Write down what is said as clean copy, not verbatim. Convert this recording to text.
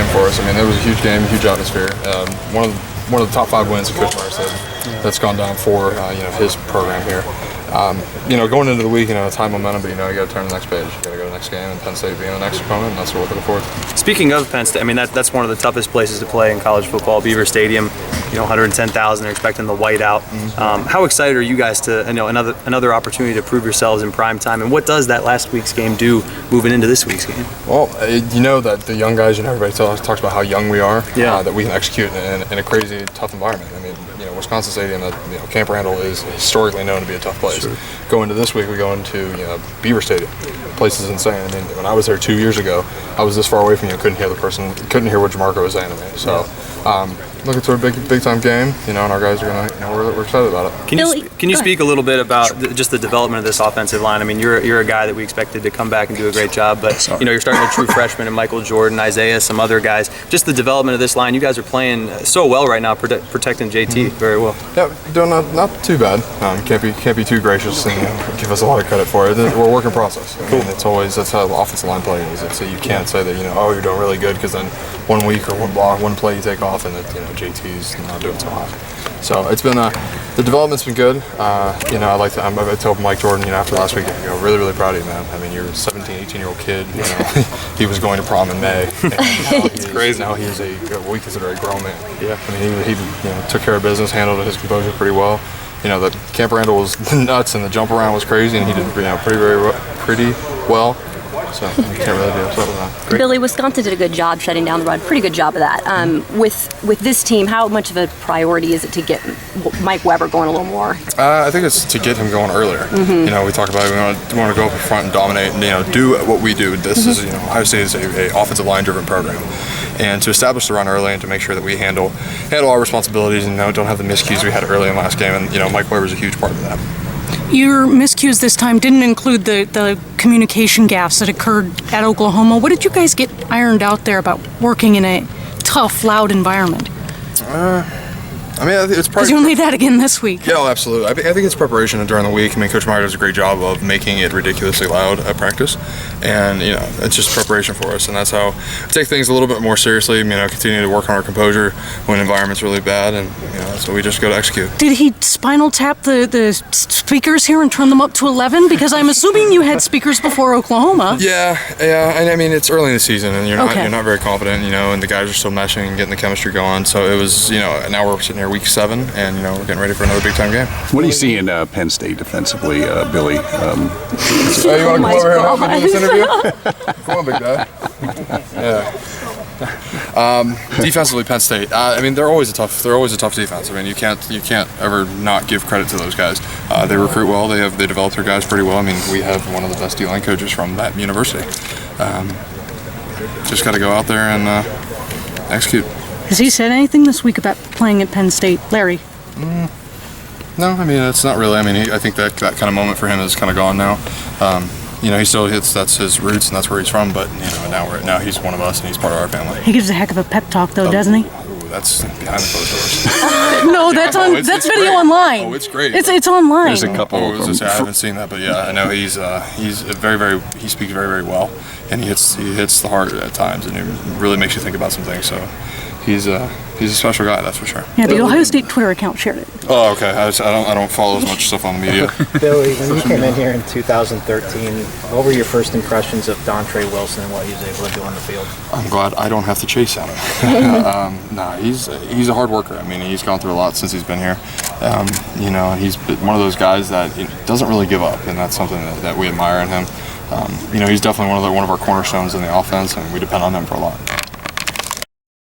for us. I mean, it was a huge game, huge atmosphere. One of the top 5 wins that Coach Meyer said that's gone down for his program here. Going into the week, it's high momentum, but you got to turn the next page. You got to go to the next game, and Penn State being the next opponent, and that's what we're looking forward to. Speaking of Penn State, I mean that's one of the toughest places to play in college football. Beaver Stadium, 110,000. They're expecting the whiteout. How excited are you guys to another opportunity to prove yourselves in prime time? And what does that last week's game do moving into this week's game? Well, that the young guys, everybody talks about how young we are. Yeah. That we can execute in a crazy tough environment. I mean, Wisconsin Stadium, Camp Randall is historically known to be a tough place. Sure. Going into this week, we go into Beaver Stadium. The place is insane. I mean, when I was there 2 years ago, I was this far away from you, couldn't hear what Jamarco was saying to me. So, looking to a big time game, and our guys are gonna, we're excited about it. Can you speak a little bit about just the development of this offensive line? I mean, you're a guy that we expected to come back and do a great job, but you're starting a true freshman in Michael Jordan, Isaiah, some other guys. Just the development of this line, you guys are playing so well right now, protecting JT very well. Yeah, doing not too bad. Can't be too gracious and give us a lot of credit for it. We're a work in process. I mean, that's how the offensive line play is. You can't say that you're doing really good because then 1 week or one play you take off and that JT's not doing so hot. So it's been the development's been good. I tell Mike Jordan after last week, really proud of you, man. I mean, you're a 17, 18-year-old kid. He was going to prom in May. And it's crazy. Now he's what we consider a grown man. Yeah. I mean, he took care of business, handled his composure pretty well. The Camp Randall was nuts and the jump around was crazy, and he did pretty well. So you can't really be upset with that. Billy, Wisconsin did a good job shutting down the run. Pretty good job of that. With this team, how much of a priority is it to get Mike Weber going a little more? I think it's to get him going earlier. We talk about it. We want to go up in front and dominate, and do what we do. This is Ohio State is a offensive line driven program, and to establish the run early and to make sure that we handle our responsibilities and don't have the miscues we had early in the last game. And Mike Weber is a huge part of that. Your miscues this time didn't include the communication gaffes that occurred at Oklahoma. What did you guys get ironed out there about working in a tough, loud environment? I mean, it's probably because you're gonna need that again this week. Yeah, absolutely. I think it's preparation during the week. I mean, Coach Meyer does a great job of making it ridiculously loud at practice, and it's just preparation for us. And that's how I take things a little bit more seriously. Continue to work on our composure when the environment's really bad, and that's what we just go to execute. Did he spinal tap the speakers here and turn them up to 11? Because I'm assuming you had speakers before Oklahoma. Yeah. And I mean, it's early in the season, and you're not very confident, and the guys are still meshing and getting the chemistry going. So it was, now we're sitting here week 7, and we're getting ready for another big time game. What do you see in Penn State defensively, Billy? You want to come over here and help me do this interview? Come on, big guy. Yeah. Defensively, Penn State. I mean, they're always a tough defense. I mean, you can't ever not give credit to those guys. They recruit well. They develop their guys pretty well. I mean, we have one of the best D-line coaches from that university. Just got to go out there and execute. Has he said anything this week about playing at Penn State, Larry? No, I mean, it's not really. I mean, I think that kind of moment for him is kind of gone now. He still that's his roots and that's where he's from. But now he's one of us and he's part of our family. He gives a heck of a pep talk, though, doesn't he? That's behind the closed doors. No, that's video online. Oh, it's great. It's online. There's a couple. I haven't seen that, but yeah, I know he's he speaks very, very well, and he hits the heart at times, and it really makes you think about some things. So he's a special guy, that's for sure. Yeah, the Ohio State Twitter account shared it. Oh, okay. I don't follow as much stuff on the media. Billy, when you came in here in 2013, what were your first impressions of Dontre Wilson and what he was able to do on the field? I'm glad I don't have to chase him. He's a hard worker. I mean, he's gone through a lot since he's been here. And he's one of those guys that doesn't really give up, and that's something that we admire in him. He's definitely one of our cornerstones in the offense, and we depend on him for a lot.